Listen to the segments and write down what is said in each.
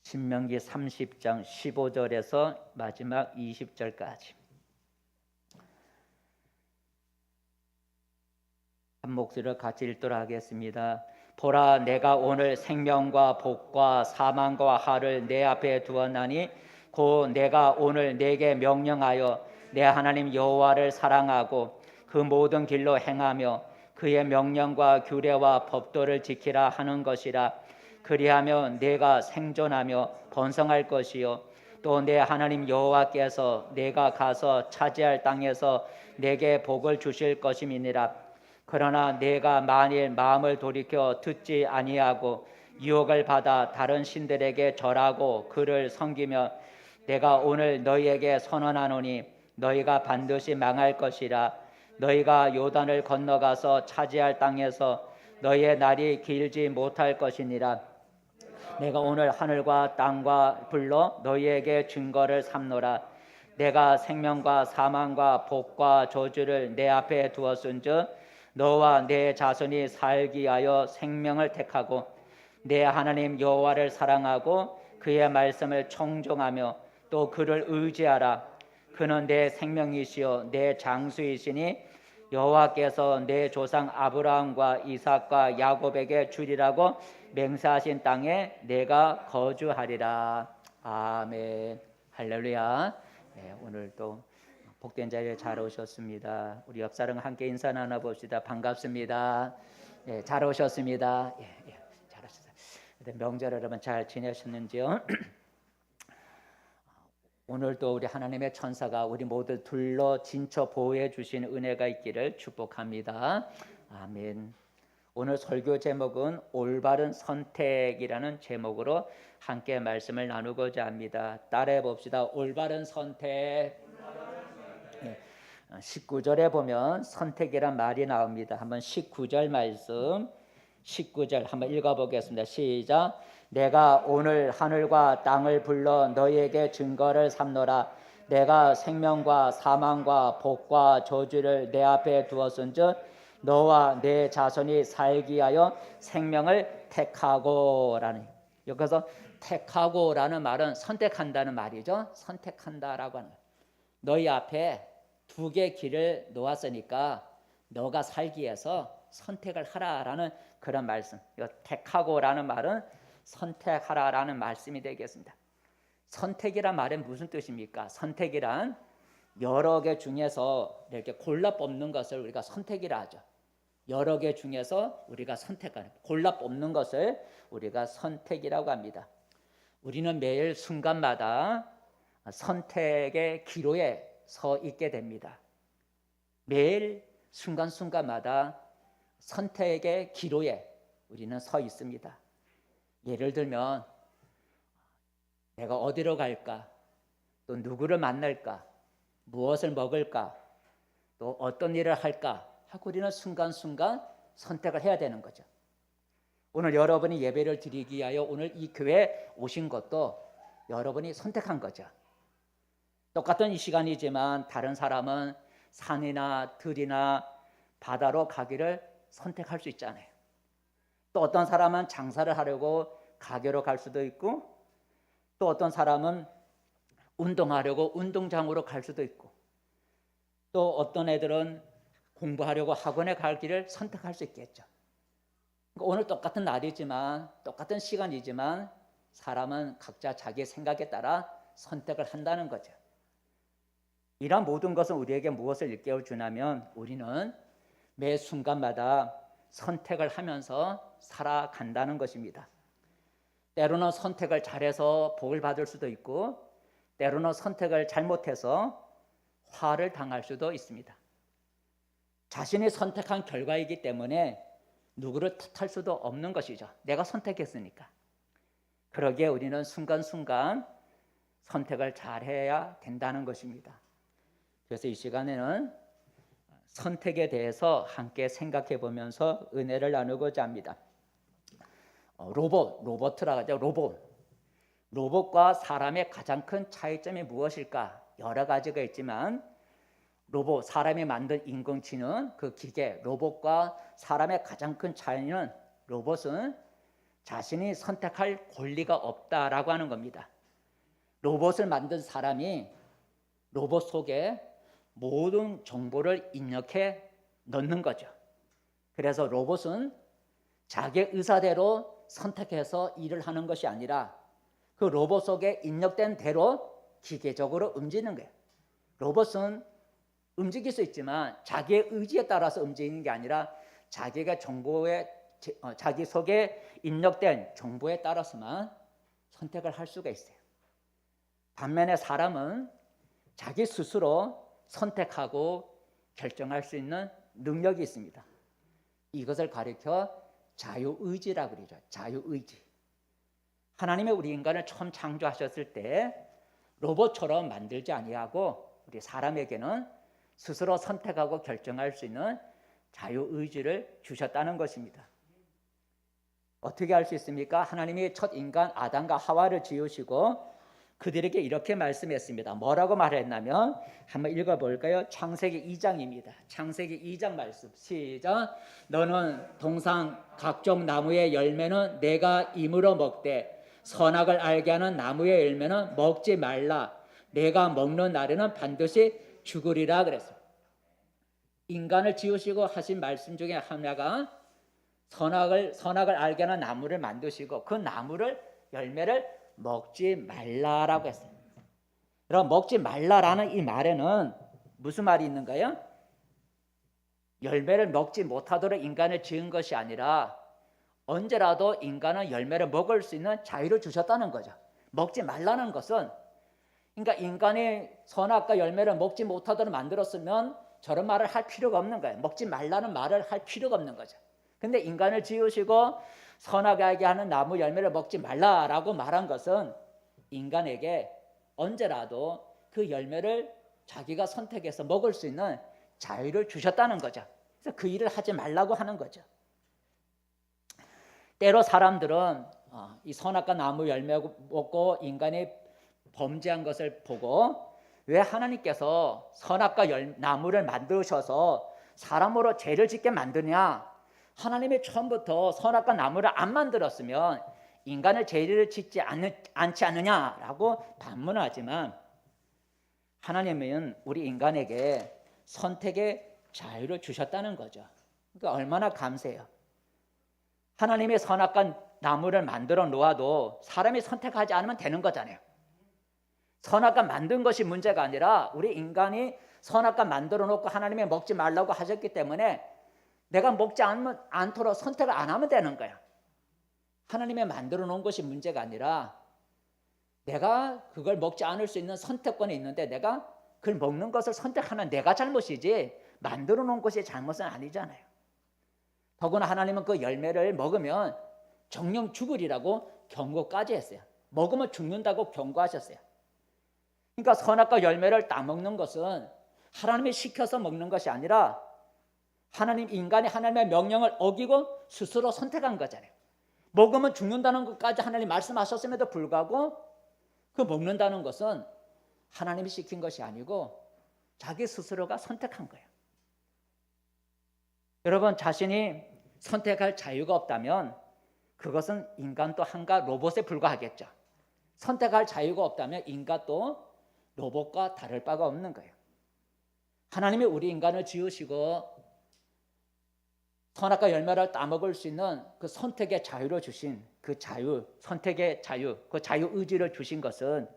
신명기 30장 15절에서 마지막 20절까지 한 목소리로 같이 읽도록 하겠습니다. 보라, 내가 오늘 생명과 복과 사망과 화를 내 앞에 두었나니 곧 내가 오늘 내게 명령하여 내 하나님 여호와를 사랑하고 그 모든 길로 행하며 그의 명령과 규례와 법도를 지키라 하는 것이라. 그리하면 내가 생존하며 번성할 것이요 또 내 하나님 여호와께서 내가 가서 차지할 땅에서 내게 복을 주실 것임이니라. 그러나 내가 만일 마음을 돌이켜 듣지 아니하고 유혹을 받아 다른 신들에게 절하고 그를 섬기며 내가 오늘 너희에게 선언하노니 너희가 반드시 망할 것이라. 너희가 요단을 건너가서 차지할 땅에서 너희의 날이 길지 못할 것이니라. 내가 오늘 하늘과 땅과 불로 너희에게 증거를 삼노라. 내가 생명과 사망과 복과 저주를 내 앞에 두었은즉 너와 내 자손이 살기 위하여 생명을 택하고 내 하나님 여호와를 사랑하고 그의 말씀을 청종하며 또 그를 의지하라. 그는 내 생명이시요 내 장수이시니 여호와께서 내 조상 아브라함과 이삭과 야곱에게 주리라고 맹세하신 땅에 내가 거주하리라. 아멘. 할렐루야. 네, 오늘 또 복된 자리에 잘 오셨습니다. 우리 옆 사람 함께 인사 나눠봅시다. 반갑습니다. 네, 잘 오셨습니다. 잘 오셨어요. 명절 여러분 잘 지내셨는지요? 오늘도 우리 하나님의 천사가 우리 모두 둘러 진쳐 보호해 주신 은혜가 있기를 축복합니다. 아멘. 오늘 설교 제목은 올바른 선택이라는 제목으로 함께 말씀을 나누고자 합니다. 따라해 봅시다. 올바른 선택. 19절에 보면 선택이란 말이 나옵니다. 한번 19절 말씀 19절 한번 읽어보겠습니다. 시작. 내가 오늘 하늘과 땅을 불러 너희에게 증거를 삼노라. 내가 생명과 사망과 복과 저주를 내 앞에 두었은즉 너와 내 자손이 살기 위하여 생명을 택하고라는. 여기서 택하고라는 말은 선택한다는 말이죠. 선택한다라고 하는. 너희 앞에 두 개의 길을 놓았으니까 너가 살기 위해서 선택을 하라라는 그런 말씀. 택하고라는 말은 선택하라라는 말씀이 되겠습니다. 선택이란 말은 무슨 뜻입니까? 선택이란 여러 개 중에서 이렇게 골라 뽑는 것을 우리가 선택이라 하죠. 여러 개 중에서 우리가 선택하는, 골라 뽑는 것을 우리가 선택이라고 합니다. 우리는 매일 순간마다 선택의 기로에 서 있게 됩니다. 매일 순간순간마다 선택의 기로에 우리는 서 있습니다. 예를 들면 내가 어디로 갈까? 또 누구를 만날까? 무엇을 먹을까? 또 어떤 일을 할까? 하고 우리는 순간순간 선택을 해야 되는 거죠. 오늘 여러분이 예배를 드리기 위하여 오늘 이 교회에 오신 것도 여러분이 선택한 거죠. 똑같은 이 시간이지만 다른 사람은 산이나 들이나 바다로 가기를 선택할 수 있잖아요. 또 어떤 사람은 장사를 하려고 가게로 갈 수도 있고 또 어떤 사람은 운동하려고 운동장으로 갈 수도 있고 또 어떤 애들은 공부하려고 학원에 갈 길을 선택할 수 있겠죠. 그러니까 오늘 똑같은 날이지만 똑같은 시간이지만 사람은 각자 자기의 생각에 따라 선택을 한다는 거죠. 이러한 모든 것은 우리에게 무엇을 일깨워 주냐면 우리는 매 순간마다 선택을 하면서 살아간다는 것입니다. 때로는 선택을 잘해서 복을 받을 수도 있고 때로는 선택을 잘못해서 화를 당할 수도 있습니다. 자신이 선택한 결과이기 때문에 누구를 탓할 수도 없는 것이죠. 내가 선택했으니까. 그러기에 우리는 순간순간 선택을 잘해야 된다는 것입니다. 그래서 이 시간에는 선택에 대해서 함께 생각해 보면서 은혜를 나누고자 합니다. 로봇이라고 하죠. 로봇과 사람의 가장 큰 차이점이 무엇일까? 여러 가지가 있지만 사람이 만든 인공지능, 그 기계, 로봇과 사람의 가장 큰 차이는 로봇은 자신이 선택할 권리가 없다라고 하는 겁니다. 로봇을 만든 사람이 로봇 속에 모든 정보를 입력해 넣는 거죠. 그래서 로봇은 자기 의사대로 선택해서 일을 하는 것이 아니라 그 로봇 속에 입력된 대로 기계적으로 움직이는 거예요. 로봇은 움직일 수 있지만 자기의 의지에 따라서 움직이는 게 아니라 자기가 자기 속에 입력된 정보에 따라서만 선택을 할 수가 있어요. 반면에 사람은 자기 스스로 선택하고 결정할 수 있는 능력이 있습니다. 이것을 가리켜 자유의지라고 그러죠. 자유의지. 하나님이 우리 인간을 처음 창조하셨을 때 로봇처럼 만들지 아니하고 우리 사람에게는 스스로 선택하고 결정할 수 있는 자유의지를 주셨다는 것입니다. 어떻게 할 수 있습니까? 하나님이 첫 인간 아담과 하와를 지으시고 그들에게 이렇게 말씀했습니다. 뭐라고 말했냐면 한번 읽어볼까요? 창세기 2장입니다. 창세기 2장 말씀 시작. 너는 동상 각종 나무의 열매는 내가 임으로 먹되 선악을 알게 하는 나무의 열매는 먹지 말라. 내가 먹는 날에는 반드시 죽으리라 그랬어요. 인간을 지으시고 하신 말씀 중에 하나가 선악을 알게 하는 나무를 만드시고 그 나무를 열매를 먹지 말라라고 했어요. 그럼 먹지 말라라는 이 말에는 무슨 말이 있는가요? 열매를 먹지 못하도록 인간을 지은 것이 아니라 언제라도 인간은 열매를 먹을 수 있는 자유를 주셨다는 거죠. 먹지 말라는 것은 그러니까 인간이 선악과 열매를 먹지 못하도록 만들었으면 저런 말을 할 필요가 없는 거예요. 먹지 말라는 말을 할 필요가 없는 거죠. 근데 인간을 지으시고 선악하게 하는 나무 열매를 먹지 말라라고 말한 것은 인간에게 언제라도 그 열매를 자기가 선택해서 먹을 수 있는 자유를 주셨다는 거죠. 그래서 그 일을 하지 말라고 하는 거죠. 때로 사람들은 이 선악과 나무 열매 먹고 인간이 범죄한 것을 보고 왜 하나님께서 선악과 나무를 만드셔서 사람으로 죄를 짓게 만드냐? 하나님이 처음부터 선악과 나무를 안 만들었으면 인간을 죄를 짓지 않지 않느냐라고 반문을 하지만 하나님은 우리 인간에게 선택의 자유를 주셨다는 거죠. 그러니까 얼마나 감사해요. 하나님의 선악과 나무를 만들어 놓아도 사람이 선택하지 않으면 되는 거잖아요. 선악과 만든 것이 문제가 아니라 우리 인간이 선악과 만들어 놓고 하나님이 먹지 말라고 하셨기 때문에 내가 먹지 않도록 선택을 안 하면 되는 거야. 하나님이 만들어 놓은 것이 문제가 아니라 내가 그걸 먹지 않을 수 있는 선택권이 있는데 내가 그걸 먹는 것을 선택하는 내가 잘못이지 만들어 놓은 것이 잘못은 아니잖아요. 더구나 하나님은 그 열매를 먹으면 정령 죽으리라고 경고까지 했어요. 먹으면 죽는다고 경고하셨어요. 그러니까 선악과 열매를 따먹는 것은 하나님이 시켜서 먹는 것이 아니라 인간이 하나님의 명령을 어기고 스스로 선택한 거잖아요. 먹으면 죽는다는 것까지 하나님 말씀하셨음에도 불구하고 그 먹는다는 것은 하나님이 시킨 것이 아니고 자기 스스로가 선택한 거예요. 여러분, 자신이 선택할 자유가 없다면 그것은 인간도 한가 로봇에 불과하겠죠. 선택할 자유가 없다면 인간도 로봇과 다를 바가 없는 거예요. 하나님이 우리 인간을 지으시고 선악과 열매를 따먹을 수 있는 그 선택의 자유를 주신 그 자유, 선택의 자유, 그 자유 의지를 주신 것은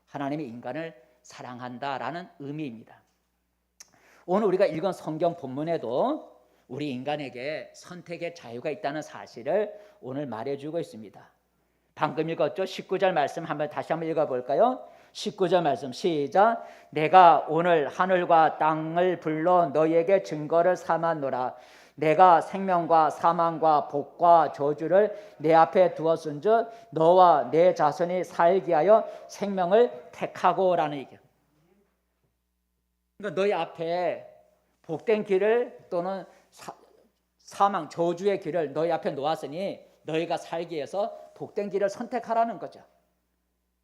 하나님이 인간을 사랑한다라는 의미입니다. 오늘 우리가 읽은 성경 본문에도 우리 인간에게 선택의 자유가 있다는 사실을 오늘 말해주고 있습니다. 방금 읽었죠? 19절 말씀 다시 한번 읽어볼까요? 19절 말씀 시작. 내가 오늘 하늘과 땅을 불러 너희에게 증거를 삼았노라. 내가 생명과 사망과 복과 저주를 내 앞에 두었은즉 너와 내 자손이 살게 하여 생명을 택하고라는 얘기예요. 그러니까 너희 앞에 복된 길을 또는 사망 저주의 길을 너희 앞에 놓았으니 너희가 살기 위해서 복된 길을 선택하라는 거죠.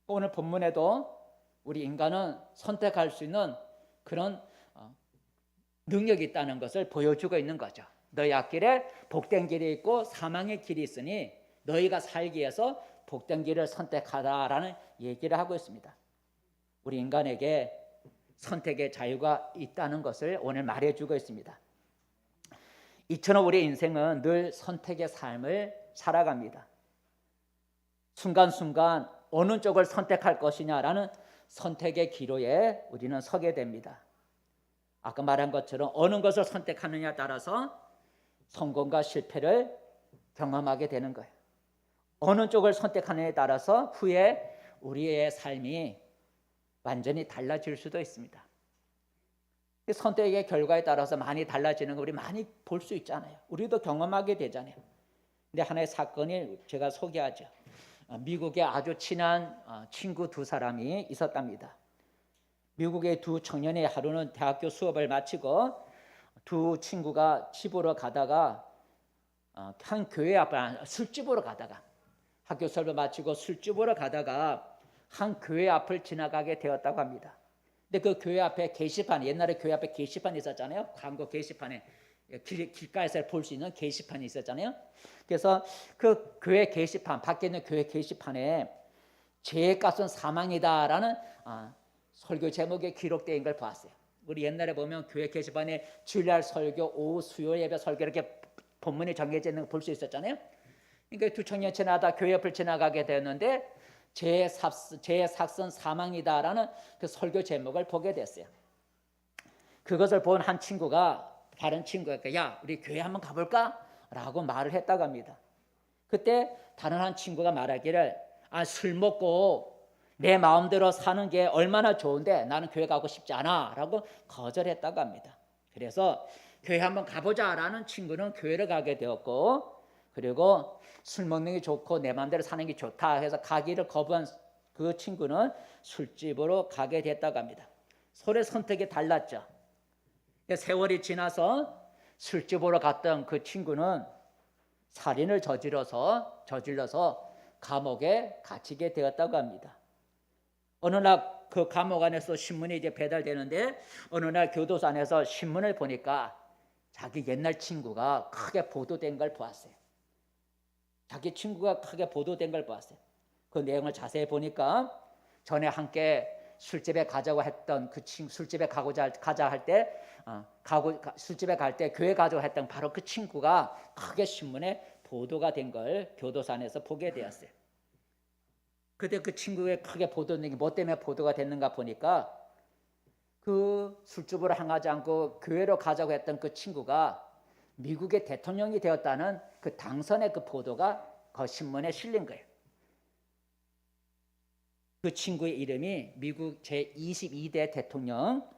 오늘 본문에도 우리 인간은 선택할 수 있는 그런 능력이 있다는 것을 보여주고 있는 거죠. 너희 앞길에 복된 길이 있고 사망의 길이 있으니 너희가 살기 위해서 복된 길을 선택하라라는 얘기를 하고 있습니다. 우리 인간에게 선택의 자유가 있다는 것을 오늘 말해주고 있습니다. 이처럼 우리 인생은 늘 선택의 삶을 살아갑니다. 순간순간 어느 쪽을 선택할 것이냐라는 선택의 기로에 우리는 서게 됩니다. 아까 말한 것처럼 어느 것을 선택하느냐에 따라서 성공과 실패를 경험하게 되는 거예요. 어느 쪽을 선택하느냐에 따라서 후에 우리의 삶이 완전히 달라질 수도 있습니다. 선택의 결과에 따라서 많이 달라지는 거 우리 많이 볼 수 있잖아요. 우리도 경험하게 되잖아요. 근데 하나의 사건이 제가 소개하죠. 미국에 아주 친한 친구 두 사람이 있었답니다. 미국의 두 청년이 하루는 대학교 수업을 마치고 두 친구가 집으로 가다가 한 교회 앞에 술집으로 가다가 학교 수업을 마치고 술집으로 가다가 한 교회 앞을 지나가게 되었다고 합니다. 근데 그 교회 앞에 게시판, 옛날에 교회 앞에 게시판이 있었잖아요. 광고 게시판에 길가에서 볼 수 있는 게시판이 있었잖아요. 그래서 그 교회 게시판, 밖에 있는 교회 게시판에 죄의 값은 사망이다라는 설교 제목에 기록되어 있는 걸 보았어요. 우리 옛날에 보면 교회 게시판에 주일날 설교, 오후 수요 예배 설교 이렇게 본문이 정해져 있는 거 볼 수 있었잖아요. 그러니까 두 청년 지나다 교회 옆을 지나가게 되었는데 죄의 삭선 사망이다라는 그 설교 제목을 보게 됐어요. 그것을 본 한 친구가 다른 친구에게 야 우리 교회 한번 가볼까? 라고 말을 했다고 합니다. 그때 다른 한 친구가 말하기를 술 먹고 내 마음대로 사는 게 얼마나 좋은데 나는 교회 가고 싶지 않아 라고 거절했다고 합니다. 그래서 교회 한번 가보자 라는 친구는 교회를 가게 되었고, 그리고 술 먹는 게 좋고 내 마음대로 사는 게 좋다 해서 가기를 거부한 그 친구는 술집으로 가게 됐다고 합니다. 서로의 선택이 달랐죠. 세월이 지나서 술집으로 갔던 그 친구는 살인을 저질러서 감옥에 갇히게 되었다고 합니다. 어느 날 그 감옥 안에서 신문이 이제 배달되는데 어느 날 교도소 안에서 신문을 보니까 자기 옛날 친구가 크게 보도된 걸 보았어요. 자기 친구가 크게 보도된 걸 보았어요. 그 내용을 자세히 보니까 전에 함께 술집에 가자고 했던 그 친구, 술집에 가자 할 때 술집에 갈 때 교회 가자고 했던 바로 그 친구가 크게 신문에 보도가 된 걸 교도소 안에서 보게 되었어요. 그때 그 친구의 크게 보도된 게 뭐 때문에 보도가 됐는가 보니까 그 술집으로 향하지 않고 교회로 가자고 했던 그 친구가 미국의 대통령이 되었다는 그 당선의 그 보도가 그 신문에 실린 거예요. 그 친구의 이름이 미국 제22대 대통령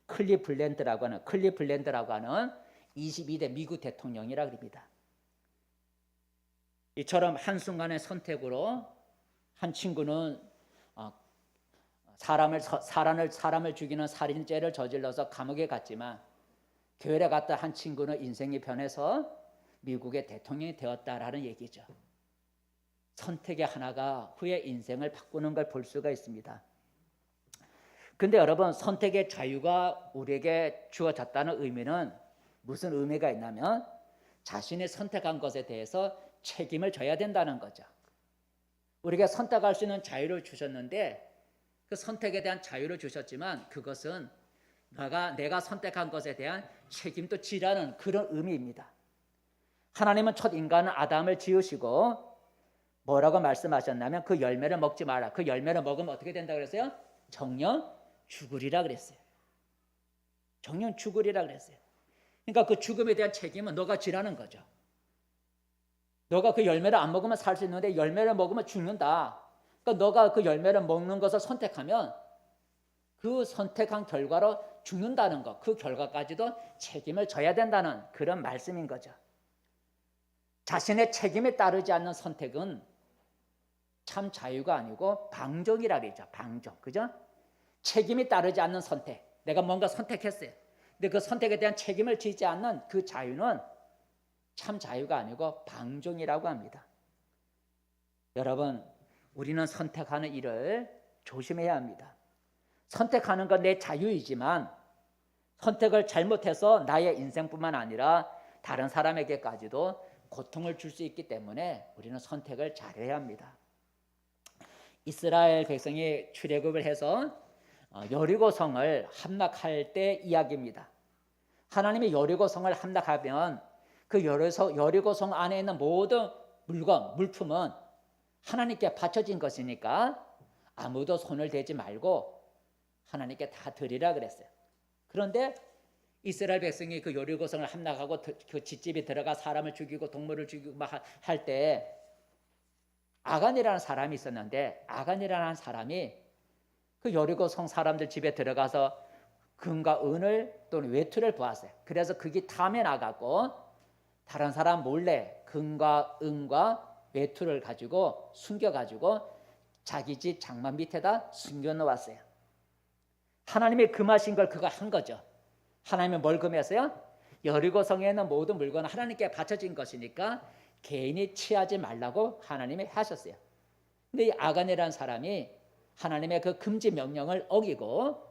클리블랜드라고 하는 22대 미국 대통령이라고 합니다. 이처럼 한순간의 선택으로 한 친구는 사람을 죽이는 살인죄를 저질러서 감옥에 갔지만 교회에 갔다 한 친구는 인생이 변해서 미국의 대통령이 되었다라는 얘기죠. 선택의 하나가 후에 인생을 바꾸는 걸 볼 수가 있습니다. 근데 여러분, 선택의 자유가 우리에게 주어졌다는 의미는 무슨 의미가 있냐면 자신이 선택한 것에 대해서 책임을 져야 된다는 거죠. 우리가 선택할 수 있는 자유를 주셨는데 그 선택에 대한 자유를 주셨지만 그것은 내가 선택한 것에 대한 책임도 지라는 그런 의미입니다. 하나님은 첫 인간은 아담을 지으시고 뭐라고 말씀하셨냐면 그 열매를 먹지 마라. 그 열매를 먹으면 어떻게 된다고 그랬어요? 정녕 죽으리라 그랬어요. 정녕 죽으리라 그랬어요. 그러니까 그 죽음에 대한 책임은 너가 지라는 거죠. 너가 그 열매를 안 먹으면 살 수 있는데 열매를 먹으면 죽는다. 그러니까 너가 그 열매를 먹는 것을 선택하면 그 선택한 결과로 죽는다는 것, 그 결과까지도 책임을 져야 된다는 그런 말씀인 거죠. 자신의 책임에 따르지 않는 선택은 참 자유가 아니고 방종이라 그러죠. 방종, 그죠? 책임이 따르지 않는 선택. 내가 뭔가 선택했어요. 근데 그 선택에 대한 책임을 지지 않는 그 자유는 참 자유가 아니고 방종이라고 합니다. 여러분, 우리는 선택하는 일을 조심해야 합니다. 선택하는 건 내 자유이지만 선택을 잘못해서 나의 인생뿐만 아니라 다른 사람에게까지도 고통을 줄 수 있기 때문에 우리는 선택을 잘해야 합니다. 이스라엘 백성이 출애굽을 해서 여리고성을 함락할 때 이야기입니다. 하나님이 여리고성을 함락하면 그 여리고성 안에 있는 모든 물품은 하나님께 바쳐진 것이니까 아무도 손을 대지 말고 하나님께 다 드리라 그랬어요. 그런데 이스라엘 백성이 그 여리고성을 함락하고 그 뒷집에 들어가 사람을 죽이고 동물을 죽이고 막 할 때 아간이라는 사람이 있었는데 아간이라는 사람이 그 여리고성 사람들 집에 들어가서 금과 은을 또는 외투를 보았어요. 그래서 그게 탐에 나가고 다른 사람 몰래 금과 은과 외투를 가지고 숨겨가지고 자기 집 장막 밑에다 숨겨놓았어요. 하나님이 금하신 걸 그가 한 거죠. 하나님이 뭘 금했어요? 여리고성에 있는 모든 물건은 하나님께 바쳐진 것이니까 개인이 취하지 말라고 하나님이 하셨어요. 근데 이 아간이라는 사람이 하나님의 그 금지 명령을 어기고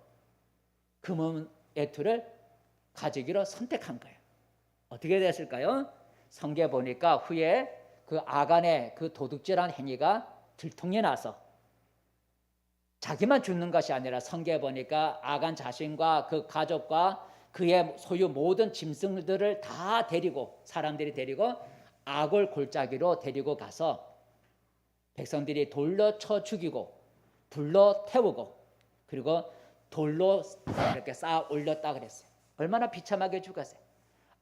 금은 외투를 가지기로 선택한 거예요. 어떻게 됐을까요? 성경에 보니까 후에 그 아간의 그 도둑질한 행위가 들통이 나서 자기만 죽는 것이 아니라 성경에 보니까 아간 자신과 그 가족과 그의 소유 모든 짐승들을 다 데리고 사람들이 데리고 아골 골짜기로 데리고 가서 백성들이 돌로 쳐 죽이고 불로 태우고 그리고 돌로 이렇게 쌓아 올렸다 그랬어요. 얼마나 비참하게 죽었어요.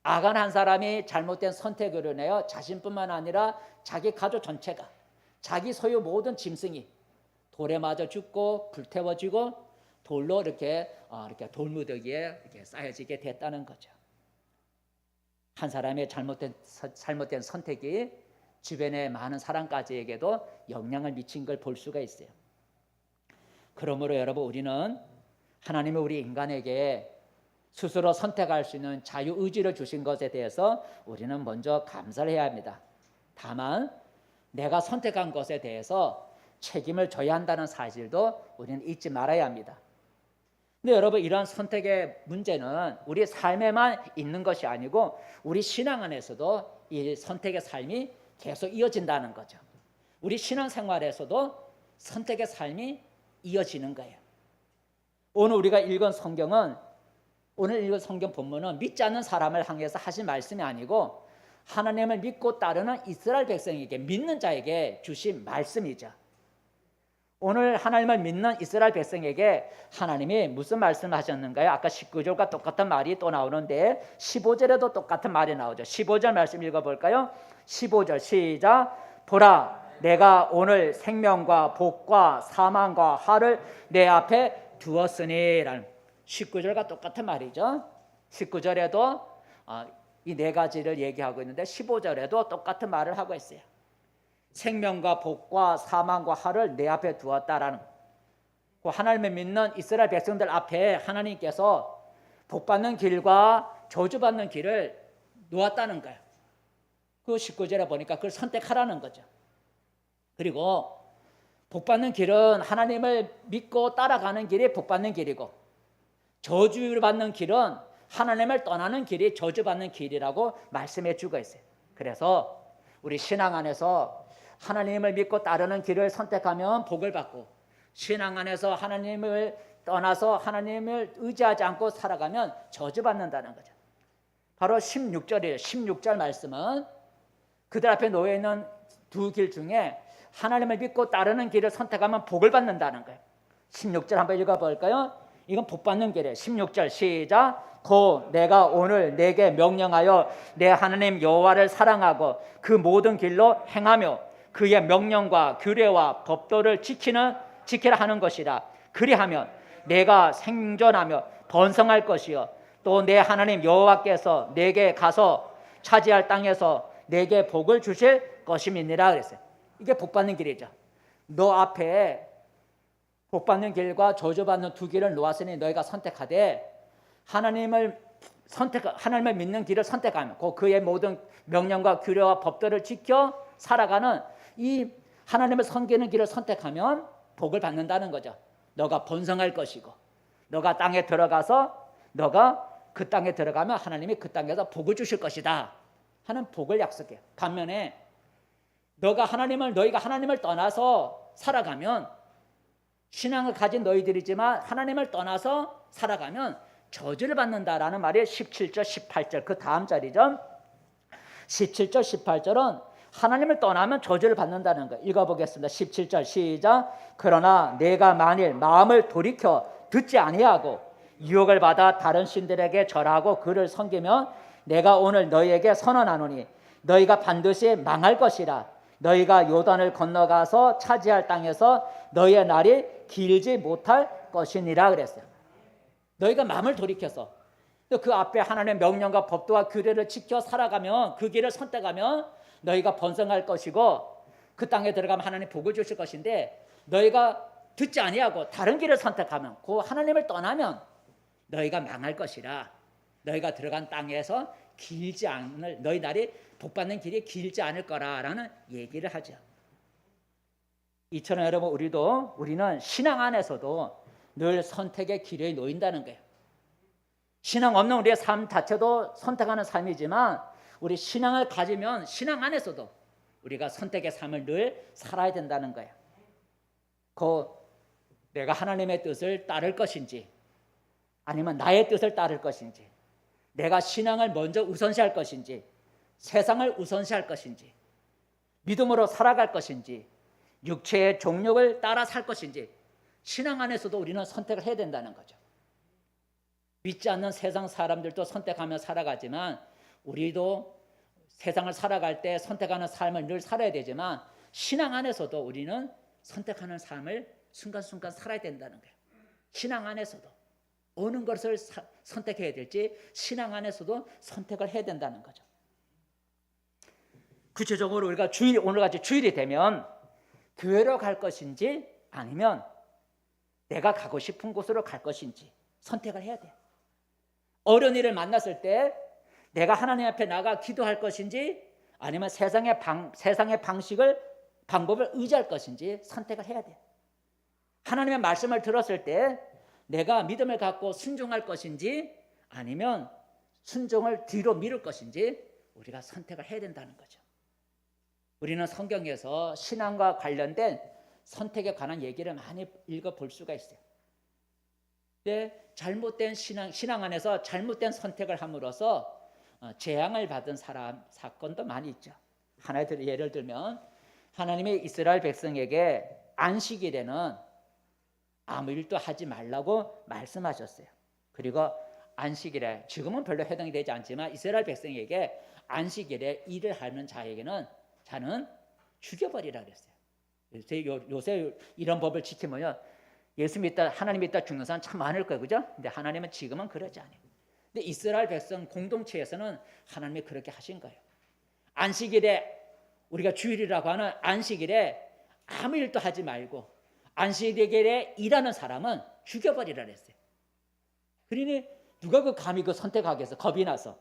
아간 한 사람이 잘못된 선택을 인하여 자신뿐만 아니라 자기 가족 전체가 자기 소유 모든 짐승이 돌에 맞아 죽고 불태워지고 돌로 이렇게 돌무더기에 이렇게 쌓여지게 됐다는 거죠. 한 사람의 잘못된 선택이 주변의 많은 사람까지에게도 영향을 미친 걸 볼 수가 있어요. 그러므로 여러분 우리는 하나님이 우리 인간에게 스스로 선택할 수 있는 자유의지를 주신 것에 대해서 우리는 먼저 감사를 해야 합니다. 다만 내가 선택한 것에 대해서 책임을 져야 한다는 사실도 우리는 잊지 말아야 합니다. 근데 여러분 이러한 선택의 문제는 우리 삶에만 있는 것이 아니고 우리 신앙 안에서도 이 선택의 삶이 계속 이어진다는 거죠. 우리 신앙생활에서도 선택의 삶이 이어지는 거예요. 오늘 우리가 읽은 성경은 오늘 읽은 성경 본문은 믿지 않는 사람을 향해서 하신 말씀이 아니고 하나님을 믿고 따르는 이스라엘 백성에게 믿는 자에게 주신 말씀이죠. 오늘 하나님을 믿는 이스라엘 백성에게 하나님이 무슨 말씀을 하셨는가요? 아까 19절과 똑같은 말이 또 나오는데 15절에도 똑같은 말이 나오죠. 15절 말씀 읽어볼까요? 15절 시작. 보라 내가 오늘 생명과 복과 사망과 화를 내 앞에 두었으니 라는 19절과 똑같은 말이죠. 19절에도 이 네 가지를 얘기하고 있는데 15절에도 똑같은 말을 하고 있어요. 생명과 복과 사망과 화를 내 앞에 두었다라는 하나님을 믿는 이스라엘 백성들 앞에 하나님께서 복받는 길과 저주받는 길을 놓았다는 거예요. 그 19절에 보니까 그걸 선택하라는 거죠. 그리고 복받는 길은 하나님을 믿고 따라가는 길이 복받는 길이고 저주를 받는 길은 하나님을 떠나는 길이 저주받는 길이라고 말씀해 주고 있어요. 그래서 우리 신앙 안에서 하나님을 믿고 따르는 길을 선택하면 복을 받고 신앙 안에서 하나님을 떠나서 하나님을 의지하지 않고 살아가면 저주받는다는 거죠. 바로 16절이에요. 16절 말씀은 그들 앞에 놓여 있는 두 길 중에 하나님을 믿고 따르는 길을 선택하면 복을 받는다는 거예요. 16절 한번 읽어볼까요? 이건 복 받는 길이에요. 16절 시작. 고 내가 오늘 내게 명령하여 내 하나님 여호와를 사랑하고 그 모든 길로 행하며 그의 명령과 규례와 법도를 지키라 하는 것이라. 그리하면 내가 생존하며 번성할 것이요 또 내 하나님 여호와께서 내게 가서 차지할 땅에서 내게 복을 주실 것임이니라 그랬어요. 이게 복 받는 길이죠. 너 앞에 복 받는 길과 저주받는 두 길을 놓았으니 너희가 선택하되 하나님을 믿는 길을 선택하면 그의 모든 명령과 규례와 법들을 지켜 살아가는 이 하나님을 섬기는 길을 선택하면 복을 받는다는 거죠. 너가 번성할 것이고 너가 땅에 들어가서 너가 그 땅에 들어가면 하나님이 그 땅에서 복을 주실 것이다 하는 복을 약속해요. 반면에 너희가 하나님을 떠나서 살아가면, 신앙을 가진 너희들이지만 하나님을 떠나서 살아가면 저주를 받는다라는 말이 17절 18절 그 다음 절이죠. 17절 18절은 하나님을 떠나면 저주를 받는다는 거예요. 읽어보겠습니다. 17절 시작. 그러나 내가 만일 마음을 돌이켜 듣지 아니하고 유혹을 받아 다른 신들에게 절하고 그를 섬기면 내가 오늘 너희에게 선언하노니 너희가 반드시 망할 것이라. 너희가 요단을 건너가서 차지할 땅에서 너희의 날이 길지 못할 것이니라 그랬어요. 너희가 마음을 돌이켜서 그 앞에 하나님의 명령과 법도와 규례를 지켜 살아가면, 그 길을 선택하면 너희가 번성할 것이고 그 땅에 들어가면 하나님 복을 주실 것인데, 너희가 듣지 아니하고 다른 길을 선택하면, 그 하나님을 떠나면 너희가 망할 것이라. 너희가 들어간 땅에서 길지 않을, 너희 날이 복받는 길이 길지 않을 거라라는 얘기를 하죠. 이처럼 여러분, 우리는 신앙 안에서도 늘 선택의 길에 놓인다는 거예요. 신앙 없는 우리의 삶 자체도 선택하는 삶이지만, 우리 신앙을 가지면 신앙 안에서도 우리가 선택의 삶을 늘 살아야 된다는 거예요. 내가 하나님의 뜻을 따를 것인지, 아니면 나의 뜻을 따를 것인지, 내가 신앙을 먼저 우선시할 것인지, 세상을 우선시할 것인지, 믿음으로 살아갈 것인지, 육체의 종욕을 따라 살 것인지, 신앙 안에서도 우리는 선택을 해야 된다는 거죠. 믿지 않는 세상 사람들도 선택하며 살아가지만, 우리도 세상을 살아갈 때 선택하는 삶을 늘 살아야 되지만, 신앙 안에서도 우리는 선택하는 삶을 순간순간 살아야 된다는 거예요. 신앙 안에서도 어느 것을 선택해야 될지 신앙 안에서도 선택을 해야 된다는 거죠. 구체적으로 우리가 오늘같이 주일이 되면 교회로 갈 것인지 아니면 내가 가고 싶은 곳으로 갈 것인지 선택을 해야 돼요. 어른이를 만났을 때 내가 하나님 앞에 나가 기도할 것인지 아니면 세상의 방법을 의지할 것인지 선택을 해야 돼요. 하나님의 말씀을 들었을 때 내가 믿음을 갖고 순종할 것인지 아니면 순종을 뒤로 미룰 것인지 우리가 선택을 해야 된다는 거죠. 우리는 성경에서 신앙과 관련된 선택에 관한 얘기를 많이 읽어볼 수가 있어요. 근데 잘못된 신앙 안에서 잘못된 선택을 함으로써 재앙을 받은 사건도 많이 있죠. 하나의 예를 들면 하나님의 이스라엘 백성에게 안식일에는 아무 일도 하지 말라고 말씀하셨어요. 그리고 안식일에, 지금은 별로 해당이 되지 않지만 이스라엘 백성에게 안식일에 일을 하는 자는 죽여버리라 그랬어요. 요새 이런 법을 지키면 예수 믿다, 하나님 믿다 죽는 사람 참 많을 거예요, 그죠? 근데 하나님은 지금은 그러지 않아요. 근데 이스라엘 백성 공동체에서는 하나님이 그렇게 하신 거예요. 안식일에, 우리가 주일이라고 하는 안식일에 아무 일도 하지 말고 안식일에 일하는 사람은 죽여버리라 그랬어요. 그러니 누가 감히 선택하겠어? 겁이 나서.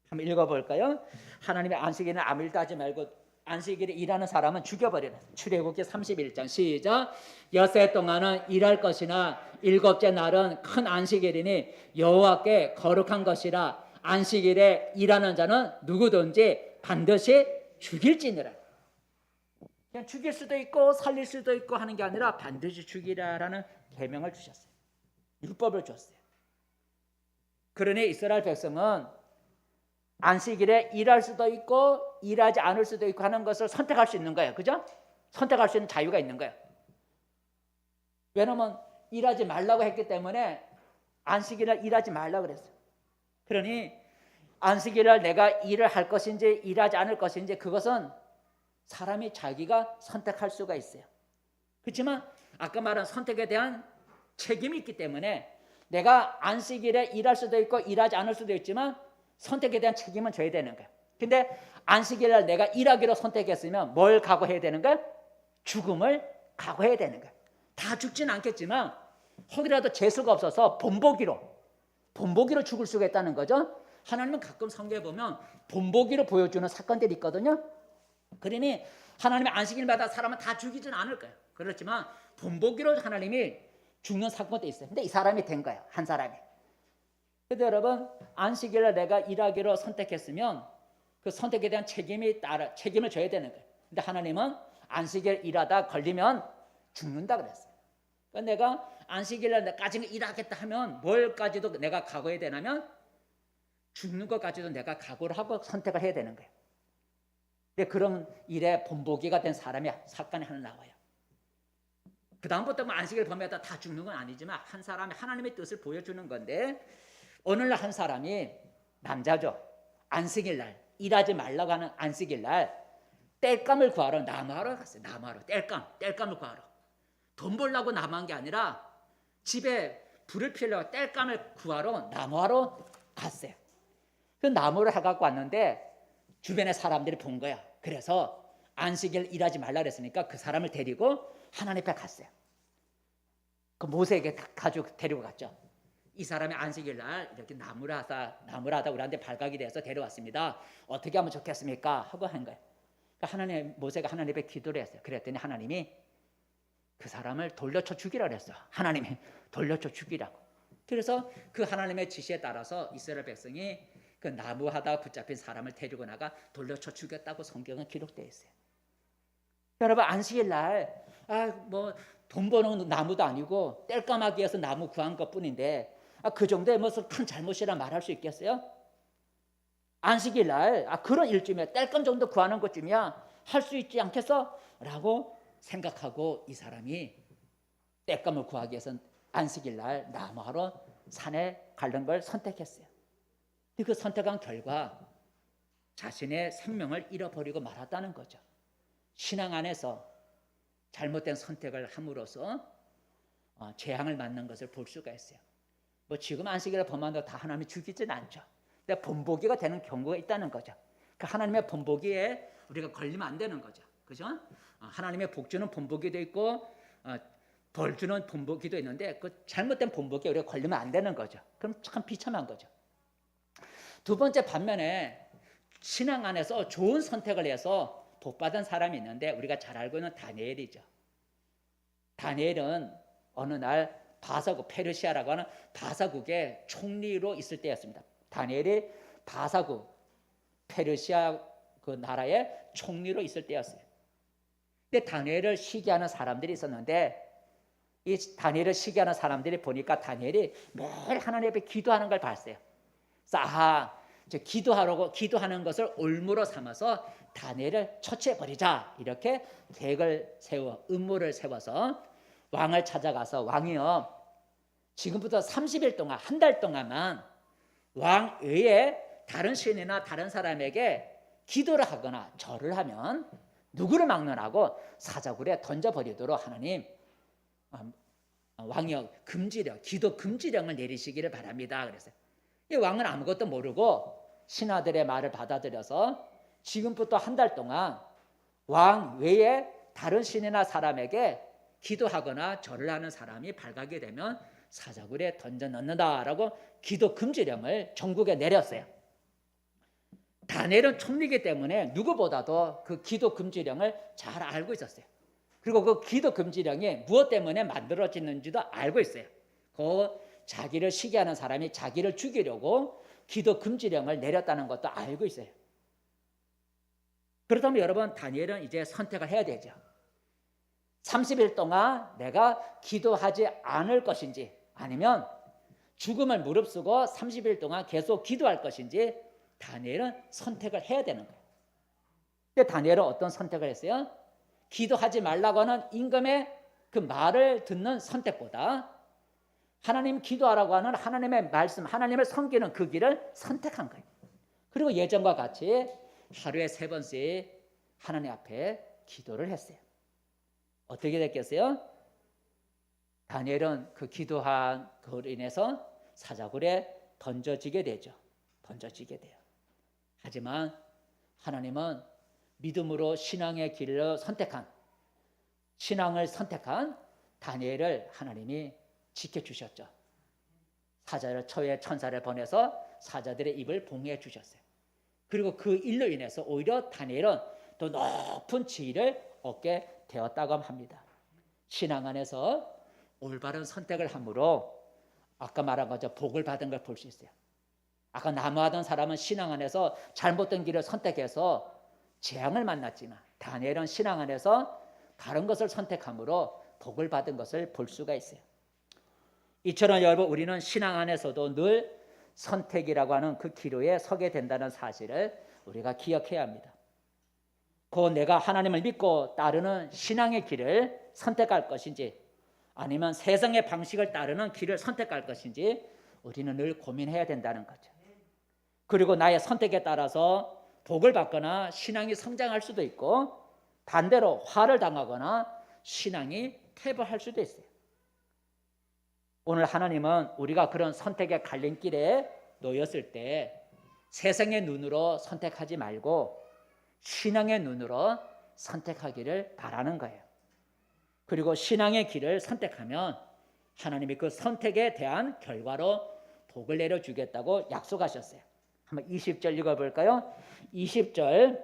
한번 읽어볼까요? 하나님의 안식일에는 아무 일도 하지 말고 안식일에 일하는 사람은 죽여버리라. 출애굽기 31장 시작. 엿새 동안은 일할 것이나 일곱째 날은 큰 안식일이니 여호와께 거룩한 것이라. 안식일에 일하는 자는 누구든지 반드시 죽일지니라. 그냥 죽일 수도 있고 살릴 수도 있고 하는 게 아니라 반드시 죽이라라는 계명을 주셨어요. 율법을 줬어요. 그러니 이스라엘 백성은 안식일에 일할 수도 있고 일하지 않을 수도 있고 하는 것을 선택할 수 있는 거예요. 그죠? 선택할 수 있는 자유가 있는 거예요. 왜냐하면 일하지 말라고 했기 때문에 안식일에 일하지 말라고 그랬어요. 그러니 안식일에 내가 일을 할 것인지 일하지 않을 것인지 그것은 사람이 자기가 선택할 수가 있어요. 그렇지만 아까 말한 선택에 대한 책임이 있기 때문에 내가 안식일에 일할 수도 있고 일하지 않을 수도 있지만 선택에 대한 책임은 져야 되는 거예요. 근데 안식일날 내가 일하기로 선택했으면 뭘 각오해야 되는 거예요? 죽음을 각오해야 되는 거예요. 다 죽지는 않겠지만 혹이라도 재수가 없어서 본보기로 죽을 수가 있다는 거죠. 하나님은 가끔 성경에 보면 본보기로 보여주는 사건들이 있거든요. 그러니 하나님의 안식일마다 사람은 다 죽이지는 않을 거예요. 그렇지만 본보기로 하나님이 죽는 사건도 있어요. 근데 이 사람이 된 거예요. 한 사람이. 그런데 여러분 안식일에 내가 일하기로 선택했으면 그 선택에 대한 책임을 져야 되는 거예요. 근데 하나님은 안식일 일하다 걸리면 죽는다 그랬어요. 그러니까 내가 안식일날까지 일하겠다 하면 뭘까지도 내가 각오해야 되냐면 죽는 것까지도 내가 각오를 하고 선택을 해야 되는 거예요. 근데 그런 일에 본보기가 된 사람이 사건이 하나 나와요. 그 다음부터 뭐 안식일 범위에다 다 죽는 건 아니지만 한 사람이 하나님의 뜻을 보여주는 건데 어느 날 한 사람이 남자죠. 안식일날 일하지 말라고 하는 안식일날 땔감을 구하러 나무하러 갔어요. 나무하러 땔감을 구하러. 돈 벌려고 나무한 게 아니라 집에 불을 피우려고 땔감을 구하러 나무하러 갔어요. 그 나무를 해갖고 왔는데 주변에 사람들이 본 거야. 그래서 안식일 일하지 말라 그랬으니까 그 사람을 데리고 하나님 앞에 갔어요. 그 모세에게 가지고 데리고 갔죠. 이 사람이 안식일날 이렇게 나무를 하다 우리한테 발각이 돼서 데려왔습니다. 어떻게 하면 좋겠습니까? 하고 한 거예요. 그러니까 모세가 하나님 앞에 기도를 했어요. 그랬더니 하나님이 그 사람을 돌려쳐 죽이라 그랬어요. 하나님이 돌려쳐 죽이라고. 그래서 그 하나님의 지시에 따라서 이스라엘 백성이 그 나무 하다 붙잡힌 사람을 데리고 나가 돌려쳐 죽였다고 성경은 기록되어 있어요. 여러분 안식일 날 뭐 돈 버는 나무도 아니고 땔감하기 위해서 나무 구한 것뿐인데 그 정도의 무슨 큰 잘못이라 말할 수 있겠어요? 안식일 날 그런 일쯤이야 땔감 정도 구하는 것쯤이야 할 수 있지 않겠어? 라고 생각하고 이 사람이 땔감을 구하기 위해서 안식일 날 나무하러 산에 가는 걸 선택했어요. 그 선택한 결과 자신의 생명을 잃어버리고 말았다는 거죠. 신앙 안에서 잘못된 선택을 함으로써 재앙을 맞는 것을 볼 수가 있어요. 뭐 지금 안식일을 범한다고 다 하나님이 죽이지는 않죠. 근데 본보기가 되는 경우가 있다는 거죠. 그 하나님의 본보기에 우리가 걸리면 안 되는 거죠. 그죠? 하나님의 복 주는 본보기도 있고 벌 주는 본보기도 있는데 그 잘못된 본보기에 우리가 걸리면 안 되는 거죠. 그럼 참 비참한 거죠. 두 번째 반면에 신앙 안에서 좋은 선택을 해서 복받은 사람이 있는데 우리가 잘 알고 있는 다니엘이죠. 다니엘은 어느 날 바사국 페르시아라고 하는 바사국의 총리로 있을 때였습니다. 다니엘이 바사국 페르시아 그 나라의 총리로 있을 때였어요. 근데 다니엘을 시기하는 사람들이 있었는데 이 다니엘을 시기하는 사람들이 보니까 다니엘이 매일 하나님 앞에 기도하는 걸 봤어요. 그래서 기도하는 것을 올무로 삼아서 다니엘을 처치해버리자 이렇게 계획을 음모를 세워서 왕을 찾아가서 왕이여 지금부터 30일 동안 한 달 동안만 왕 외에 다른 신이나 다른 사람에게 기도를 하거나 절을 하면 누구를 막론하고 사자굴에 던져버리도록 하나님 왕이여 기도 금지령을 내리시기를 바랍니다. 그랬어요. 이 왕은 아무것도 모르고 신하들의 말을 받아들여서 지금부터 한 달 동안 왕 외에 다른 신이나 사람에게 기도하거나 절을 하는 사람이 발각이 되면 사자굴에 던져 넣는다라고 기도 금지령을 전국에 내렸어요. 다니엘은 총리이기 때문에 누구보다도 그 기도 금지령을 잘 알고 있었어요. 그리고 그 기도 금지령이 무엇 때문에 만들어지는지도 알고 있어요. 자기를 시기하는 사람이 자기를 죽이려고 기도 금지령을 내렸다는 것도 알고 있어요. 그렇다면 여러분 다니엘은 이제 선택을 해야 되죠. 30일 동안 내가 기도하지 않을 것인지 아니면 죽음을 무릅쓰고 30일 동안 계속 기도할 것인지 다니엘은 선택을 해야 되는 거예요. 근데 다니엘은 어떤 선택을 했어요? 기도하지 말라고 하는 임금의 그 말을 듣는 선택보다 하나님 기도하라고 하는 하나님의 말씀, 하나님을 섬기는 그 길을 선택한 거예요. 그리고 예전과 같이 하루에 3번씩 하나님 앞에 기도를 했어요. 어떻게 됐겠어요? 다니엘은 그 기도한 그로 인해서 사자굴에 던져지게 되죠. 던져지게 돼요. 하지만 하나님은 믿음으로 신앙의 길을 신앙을 선택한 다니엘을 하나님이 지켜주셨죠. 처의 천사를 보내서 사자들의 입을 봉해 주셨어요. 그리고 그 일로 인해서 오히려 다니엘은 더 높은 지위를 얻게 되었다고 합니다. 신앙 안에서 올바른 선택을 함으로 아까 말한 거죠. 복을 받은 걸 볼 수 있어요. 아까 나무하던 사람은 신앙 안에서 잘못된 길을 선택해서 재앙을 만났지만 다니엘은 신앙 안에서 다른 것을 선택함으로 복을 받은 것을 볼 수가 있어요. 이처럼 여러분 우리는 신앙 안에서도 늘 선택이라고 하는 그 기로에 서게 된다는 사실을 우리가 기억해야 합니다. 곧 내가 하나님을 믿고 따르는 신앙의 길을 선택할 것인지 아니면 세상의 방식을 따르는 길을 선택할 것인지 우리는 늘 고민해야 된다는 거죠. 그리고 나의 선택에 따라서 복을 받거나 신앙이 성장할 수도 있고 반대로 화를 당하거나 신앙이 퇴보할 수도 있어요. 오늘 하나님은 우리가 그런 선택의 갈림길에 놓였을 때 세상의 눈으로 선택하지 말고 신앙의 눈으로 선택하기를 바라는 거예요. 그리고 신앙의 길을 선택하면 하나님이 그 선택에 대한 결과로 복을 내려주겠다고 약속하셨어요. 한번 20절 읽어볼까요? 20절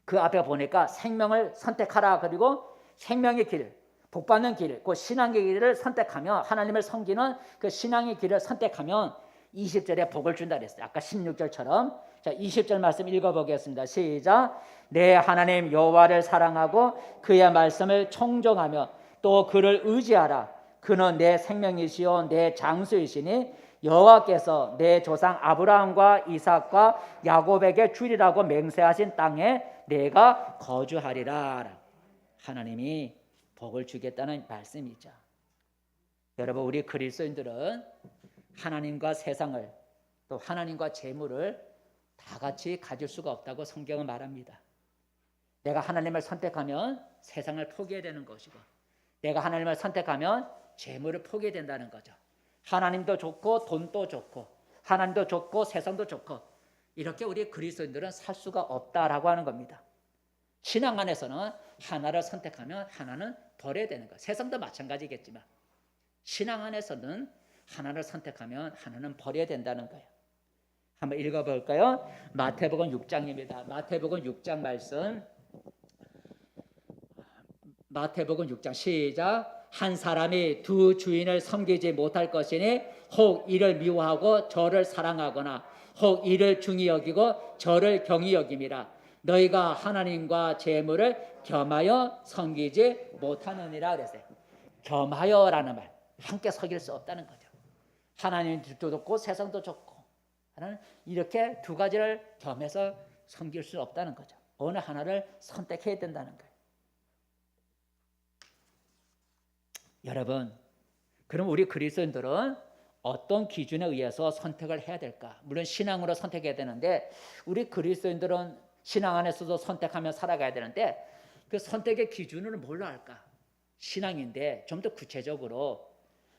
그 앞에 보니까 생명을 선택하라 그리고 생명의 길, 복받는 길, 그 신앙의 길을 선택하며 하나님을 섬기는 그 신앙의 길을 선택하면 20절에 복을 준다 그랬어요. 아까 16절처럼. 자, 20절 말씀 읽어보겠습니다. 시작. 내 하나님 여호와를 사랑하고 그의 말씀을 청종하며 또 그를 의지하라. 그는 내 생명이시요 내 장수이시니 여호와께서 내 조상 아브라함과 이삭과 야곱에게 주리라고 맹세하신 땅에 내가 거주하리라. 하나님이 복을 주겠다는 말씀이죠. 여러분 우리 그리스도인들은 하나님과 세상을 또 하나님과 재물을 다 같이 가질 수가 없다고 성경은 말합니다. 내가 하나님을 선택하면 세상을 포기해야 되는 것이고 내가 하나님을 선택하면 재물을 포기해야 된다는 거죠. 하나님도 좋고 돈도 좋고 하나님도 좋고 세상도 좋고 이렇게 우리 그리스도인들은 살 수가 없다라고 하는 겁니다. 신앙 안에서는 하나를 선택하면 하나는 버려야 되는 거예요. 세상도 마찬가지겠지만 신앙 안에서는 하나를 선택하면 하나는 버려야 된다는 거예요. 한번 읽어볼까요? 마태복음 6장입니다. 마태복음 6장 말씀. 마태복음 6장 시작. 한 사람이 두 주인을 섬기지 못할 것이니 혹 이를 미워하고 저를 사랑하거나 혹 이를 중히 여기고 저를 경히 여김이라. 너희가 하나님과 재물을 겸하여 섬기지 못하느니라 그랬어요. 겸하여라는 말, 함께 섬길 수 없다는 거죠. 하나님도 좋고 세상도 좋고 하나는 이렇게 두 가지를 겸해서 섬길 수 없다는 거죠. 어느 하나를 선택해야 된다는 거예요. 여러분, 그럼 우리 그리스도인들은 어떤 기준에 의해서 선택을 해야 될까? 물론 신앙으로 선택해야 되는데 우리 그리스도인들은 신앙 안에서도 선택하며 살아가야 되는데 그 선택의 기준을 뭘로 할까? 신앙인데 좀 더 구체적으로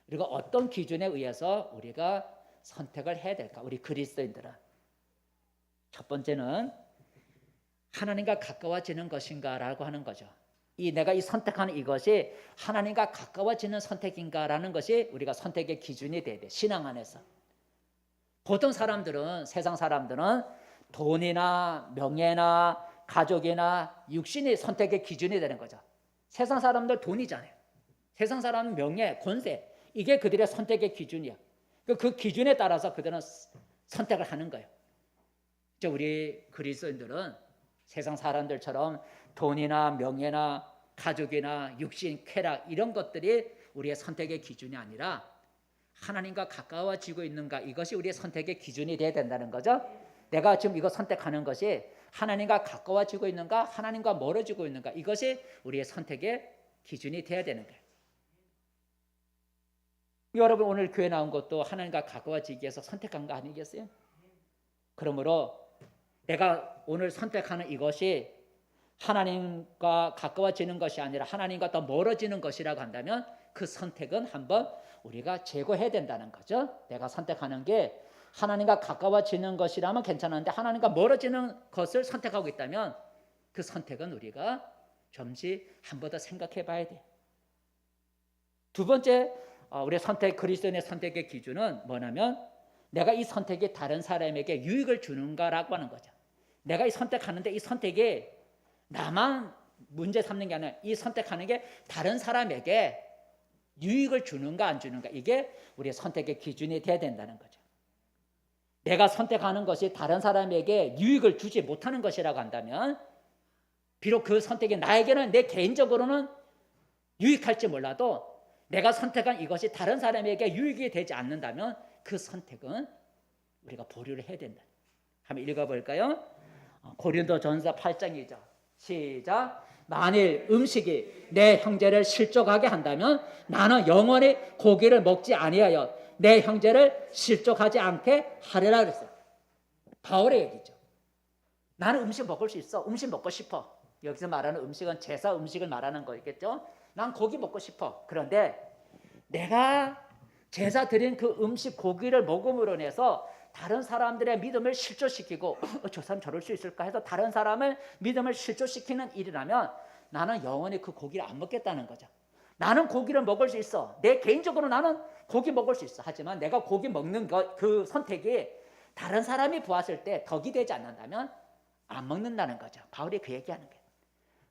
우리가 어떤 기준에 의해서 우리가 선택을 해야 될까? 우리 그리스도인들은 첫 번째는 하나님과 가까워지는 것인가라고 하는 거죠. 내가 이 선택하는 이것이 하나님과 가까워지는 선택인가라는 것이 우리가 선택의 기준이 돼야 돼. 신앙 안에서. 보통 사람들은 세상 사람들은 돈이나 명예나 가족이나 육신이 선택의 기준이 되는 거죠. 세상 사람들 돈이잖아요. 세상 사람은 명예, 권세 이게 그들의 선택의 기준이야. 그 기준에 따라서 그들은 선택을 하는 거예요. 우리 그리스도인들은 세상 사람들처럼 돈이나 명예나 가족이나 육신, 쾌락 이런 것들이 우리의 선택의 기준이 아니라 하나님과 가까워지고 있는가 이것이 우리의 선택의 기준이 돼야 된다는 거죠. 내가 지금 이거 선택하는 것이 하나님과 가까워지고 있는가 하나님과 멀어지고 있는가 이것이 우리의 선택의 기준이 돼야 되는 거예요. 여러분 오늘 교회 나온 것도 하나님과 가까워지기 위해서 선택한 거 아니겠어요? 그러므로 내가 오늘 선택하는 이것이 하나님과 가까워지는 것이 아니라 하나님과 더 멀어지는 것이라고 한다면 그 선택은 한번 우리가 제거해야 된다는 거죠. 내가 선택하는 게 하나님과 가까워지는 것이라면 괜찮은데 하나님과 멀어지는 것을 선택하고 있다면 그 선택은 우리가 잠시 한 번 더 생각해 봐야 돼요. 두 번째 우리 그리스도인의 선택의 기준은 뭐냐면 내가 이 선택이 다른 사람에게 유익을 주는가라고 하는 거죠. 내가 이 선택하는데 이 선택이 나만 문제 삼는 게 아니라 이 선택하는 게 다른 사람에게 유익을 주는가 안 주는가 이게 우리의 선택의 기준이 돼야 된다는 거죠. 내가 선택하는 것이 다른 사람에게 유익을 주지 못하는 것이라고 한다면, 비록 그 선택이 나에게는 내 개인적으로는 유익할지 몰라도 내가 선택한 이것이 다른 사람에게 유익이 되지 않는다면 그 선택은 우리가 보류를 해야 된다. 한번 읽어볼까요? 고린도전서 8장이죠. 시작. 만일 음식이 내 형제를 실족하게 한다면 나는 영원히 고기를 먹지 아니하여 내 형제를 실족하지 않게 하리라 그랬어요. 바울의 얘기죠. 나는 음식 먹을 수 있어. 음식 먹고 싶어. 여기서 말하는 음식은 제사 음식을 말하는 거겠죠. 난 고기 먹고 싶어. 그런데 내가 제사 드린 그 음식 고기를 먹음으로 인해서 다른 사람들의 믿음을 실조시키고 저 사람 저럴 수 있을까 해서 다른 사람을 믿음을 실조시키는 일이라면 나는 영원히 그 고기를 안 먹겠다는 거죠. 나는 고기를 먹을 수 있어. 내 개인적으로 나는 고기 먹을 수 있어. 하지만 내가 고기 먹는 그 선택이 다른 사람이 보았을 때 덕이 되지 않는다면 안 먹는다는 거죠. 바울이 그 얘기하는 거예요.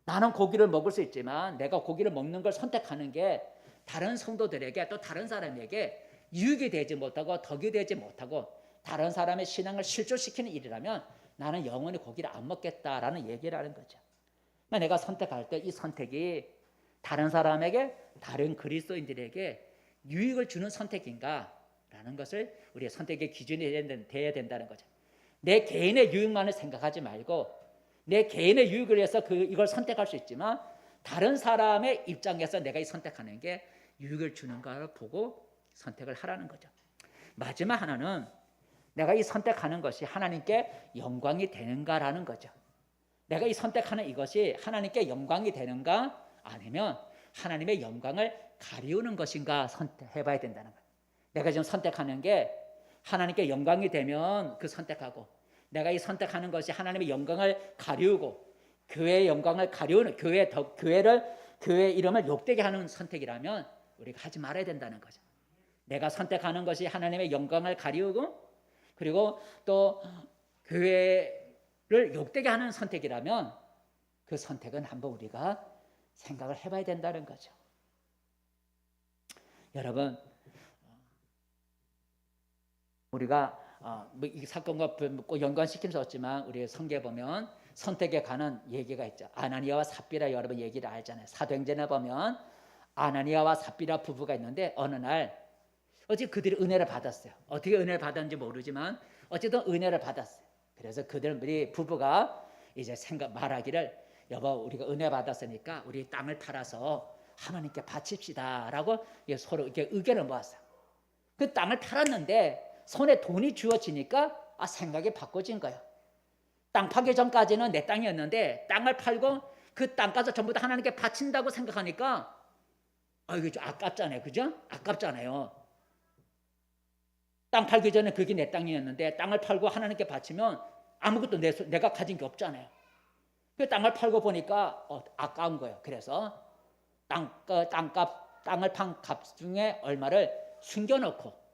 나는 고기를 먹을 수 있지만 내가 고기를 먹는 걸 선택하는 게 다른 성도들에게 또 다른 사람에게 유익이 되지 못하고 덕이 되지 못하고 다른 사람의 신앙을 실조시키는 일이라면 나는 영원히 고기를 안 먹겠다라는 얘기를 하는 거죠. 내가 선택할 때 이 선택이 다른 사람에게, 다른 그리스도인들에게 유익을 주는 선택인가라는 것을 우리의 선택의 기준이 되어야 된다는 거죠. 내 개인의 유익만을 생각하지 말고 내 개인의 유익을 위해서 이걸 선택할 수 있지만 다른 사람의 입장에서 내가 이 선택하는 게 유익을 주는가를 보고 선택을 하라는 거죠. 마지막 하나는 내가 이 선택하는 것이 하나님께 영광이 되는가라는 거죠. 내가 이 선택하는 이것이 하나님께 영광이 되는가 아니면 하나님의 영광을 가리우는 것인가 선택해봐야 된다는 거예요. 내가 지금 선택하는 게 하나님께 영광이 되면 그 선택하고 내가 이 선택하는 것이 하나님의 영광을 가리우고 교회의 영광을 가리우는 교회 이름을 욕되게 하는 선택이라면 우리가 하지 말아야 된다는 거죠. 내가 선택하는 것이 하나님의 영광을 가리우고 그리고 또 교회를 욕되게 하는 선택이라면 그 선택은 한번 우리가 생각을 해봐야 된다는 거죠. 여러분, 우리가 이 사건과 꼭 연관시킬 수 없지만 우리 성경에 보면 선택에 관한 얘기가 있죠. 아나니아와 삽비라 여러분 얘기를 알잖아요. 사도행전에 보면 아나니아와 삽비라 부부가 있는데 어느 날 어쨌든 그들이 은혜를 받았어요. 어떻게 은혜를 받았는지 모르지만 어쨌든 은혜를 받았어요. 그래서 그들이 부부가 이제 말하기를 여보 우리가 은혜 받았으니까 우리 땅을 팔아서 하나님께 바칩시다라고 서로 이렇게 의견을 모았어요. 그 땅을 팔았는데 손에 돈이 쥐어지니까 생각이 바꿔진 거예요. 땅 파기 전까지는 내 땅이었는데 땅을 팔고 그 땅값을 전부 다 하나님께 바친다고 생각하니까 이게 좀 아깝잖아요. 그죠? 아깝잖아요. 땅 팔기 전에 그게 내 땅이었는데 땅을 팔고 하나님께 바치면 아무것도 내가 가진 게 없잖아요. 그 땅을 팔고 보니까 아까운 거예요. 그래서 땅을 판 값 중에 얼마를 숨겨놓고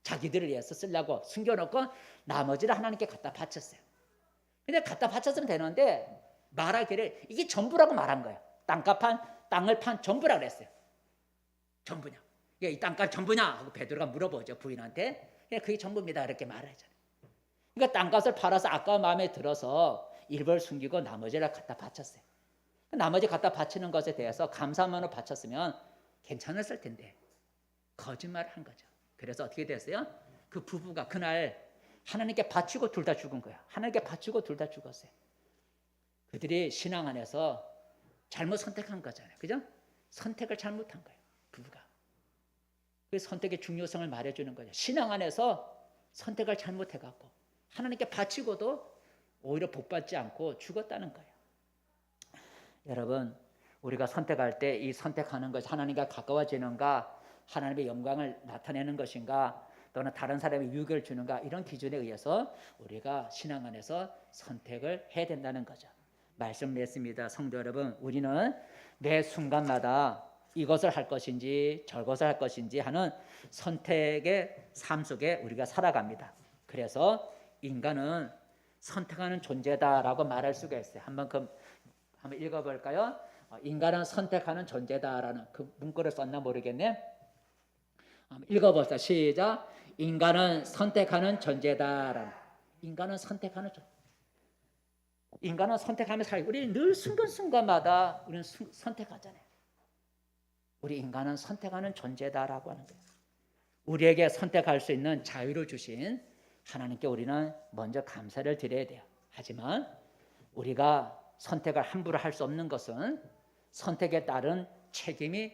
자기들을 위해서 쓰려고 숨겨놓고 나머지를 하나님께 갖다 바쳤어요. 근데 갖다 바쳤으면 되는데 말하기를 이게 전부라고 말한 거예요. 땅을 판 전부라고 그랬어요. 전부냐? 이 땅값 전부냐? 하고 베드로가 물어보죠. 부인한테. 그게 전부입니다. 이렇게 말하잖아요. 그러니까 땅값을 팔아서 아까운 마음에 들어서 일부를 숨기고 나머지를 갖다 바쳤어요. 나머지 갖다 바치는 것에 대해서 감사함으로 바쳤으면 괜찮았을 텐데 거짓말을 한 거죠. 그래서 어떻게 됐어요? 그 부부가 그날 하나님께 바치고 둘 다 죽은 거야. 하나님께 바치고 둘 다 죽었어요. 그들이 신앙 안에서 잘못 선택한 거잖아요. 그죠? 선택을 잘못한 거예요. 부부가. 그 선택의 중요성을 말해주는 거죠. 신앙 안에서 선택을 잘못해갖고 하나님께 바치고도 오히려 복받지 않고 죽었다는 거예요. 여러분, 우리가 선택할 때 이 선택하는 것이 하나님과 가까워지는가, 하나님의 영광을 나타내는 것인가, 또는 다른 사람의 유익을 주는가, 이런 기준에 의해서 우리가 신앙 안에서 선택을 해야 된다는 거죠. 말씀 냈습니다. 성도 여러분, 우리는 매 순간마다 이것을 할 것인지 저것을 할 것인지 하는 선택의 삶 속에 우리가 살아갑니다. 그래서 인간은 선택하는 존재다라고 말할 수가 있어요. 한번 읽어볼까요? 인간은 선택하는 존재다라는 그 문구를 썼나 모르겠네. 읽어봅시다. 시작. 인간은 선택하는 존재다라는. 인간은 선택하는 존재. 인간은 선택하며 살고 우리 늘 순간순간마다 우리는 선택하잖아요. 우리 인간은 선택하는 존재다라고 하는 거예요. 우리에게 선택할 수 있는 자유를 주신 하나님께 우리는 먼저 감사를 드려야 돼요. 하지만 우리가 선택을 함부로 할 수 없는 것은 선택에 따른 책임이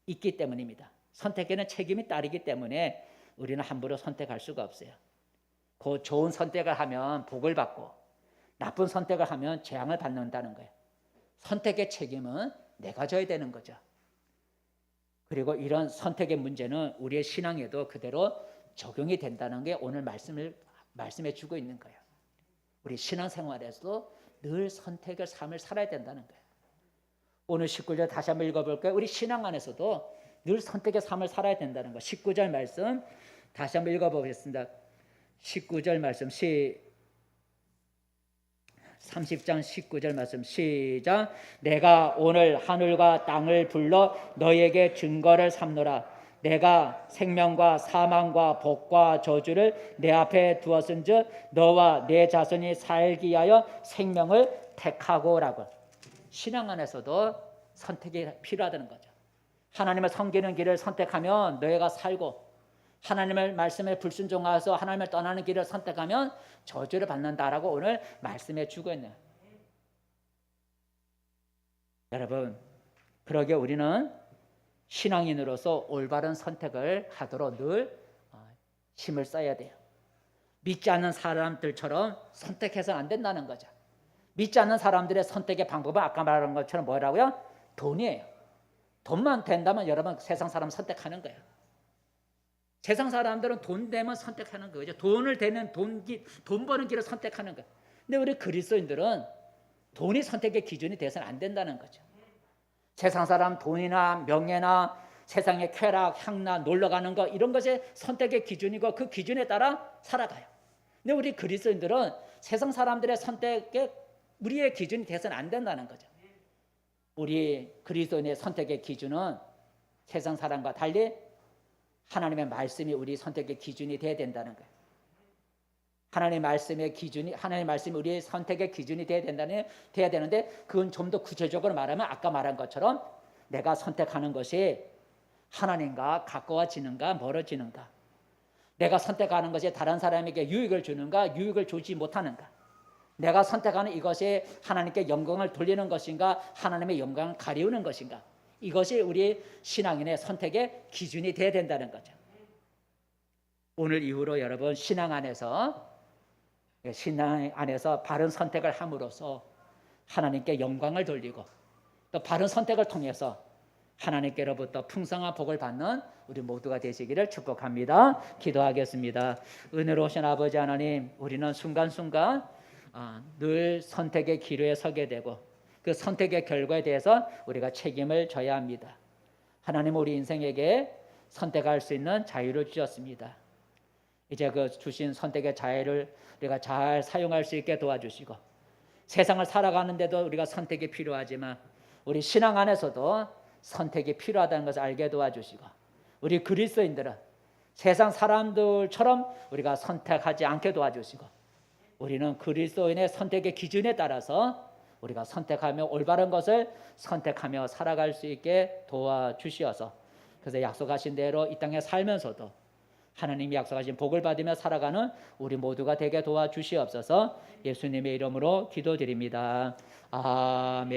있기 때문입니다. 선택에는 책임이 따르기 때문에 우리는 함부로 선택할 수가 없어요. 그 좋은 선택을 하면 복을 받고 나쁜 선택을 하면 재앙을 받는다는 거예요. 선택의 책임은 내가 져야 되는 거죠. 그리고 이런 선택의 문제는 우리의 신앙에도 그대로 적용이 된다는 게 오늘 말씀해 주고 있는 거예요. 우리 신앙생활에서도 늘 선택의 삶을 살아야 된다는 거예요. 오늘 19절 다시 한번 읽어볼까요? 우리 신앙 안에서도 늘 선택의 삶을 살아야 된다는 거. 19절 말씀 다시 한번 읽어보겠습니다. 19절 말씀 30장 19절 말씀 시작. 내가 오늘 하늘과 땅을 불러 너희에게 증거를 삼노라. 내가 생명과 사망과 복과 저주를 내 앞에 두었은즉 너와 내 자손이 살기 위하여 생명을 택하고라고. 신앙 안에서도 선택이 필요하다는 거죠. 하나님을 섬기는 길을 선택하면 너희가 살고 하나님의 말씀에 불순종하여서 하나님을 떠나는 길을 선택하면 저주를 받는다라고 오늘 말씀해 주고 있네요. 여러분, 그러게 우리는 신앙인으로서 올바른 선택을 하도록 늘 힘을 써야 돼요. 믿지 않는 사람들처럼 선택해서는 안 된다는 거죠. 믿지 않는 사람들의 선택의 방법은 아까 말한 것처럼 뭐라고요? 돈이에요. 돈만 된다면 여러분 세상 사람 선택하는 거예요. 세상 사람들은 돈 되면 선택하는 거죠. 돈을 되는 돈 버는 길을 선택하는 거예요. 근데 우리 그리스도인들은 돈이 선택의 기준이 돼서는 안 된다는 거죠. 세상 사람 돈이나 명예나 세상의 쾌락, 향락, 놀러 가는 거 이런 것이 선택의 기준이고 그 기준에 따라 살아가요. 근데 우리 그리스도인들은 세상 사람들의 선택에 우리의 기준이 돼서는 안 된다는 거죠. 우리 그리스도인의 선택의 기준은 세상 사람과 달리 하나님의 말씀이 우리 선택의 기준이 돼야 된다는 거예요. 하나님의 말씀이 우리의 선택의 기준이 돼야 되는데 그건 좀 더 구체적으로 말하면 아까 말한 것처럼 내가 선택하는 것이 하나님과 가까워지는가 멀어지는가, 내가 선택하는 것이 다른 사람에게 유익을 주는가 유익을 주지 못하는가, 내가 선택하는 이것이 하나님께 영광을 돌리는 것인가 하나님의 영광을 가리우는 것인가, 이것이 우리 신앙인의 선택의 기준이 돼야 된다는 거죠. 오늘 이후로 여러분 신앙 안에서 바른 선택을 함으로써 하나님께 영광을 돌리고 또 바른 선택을 통해서 하나님께로부터 풍성한 복을 받는 우리 모두가 되시기를 축복합니다. 기도하겠습니다. 은혜로우신 아버지 하나님, 우리는 순간순간 늘 선택의 기로에 서게 되고 그 선택의 결과에 대해서 우리가 책임을 져야 합니다. 하나님, 우리 인생에게 선택할 수 있는 자유를 주셨습니다. 이제 그 주신 선택의 자유를 우리가 잘 사용할 수 있게 도와주시고, 세상을 살아가는데도 우리가 선택이 필요하지만 우리 신앙 안에서도 선택이 필요하다는 것을 알게 도와주시고, 우리 그리스도인들은 세상 사람들처럼 우리가 선택하지 않게 도와주시고, 우리는 그리스도인의 선택의 기준에 따라서 우리가 선택하며 올바른 것을 선택하며 살아갈 수 있게 도와주시어서, 그래서 약속하신 대로 이 땅에 살면서도 하나님이 약속하신 복을 받으며 살아가는 우리 모두가 되게 도와주시옵소서. 예수님의 이름으로 기도드립니다. 아멘.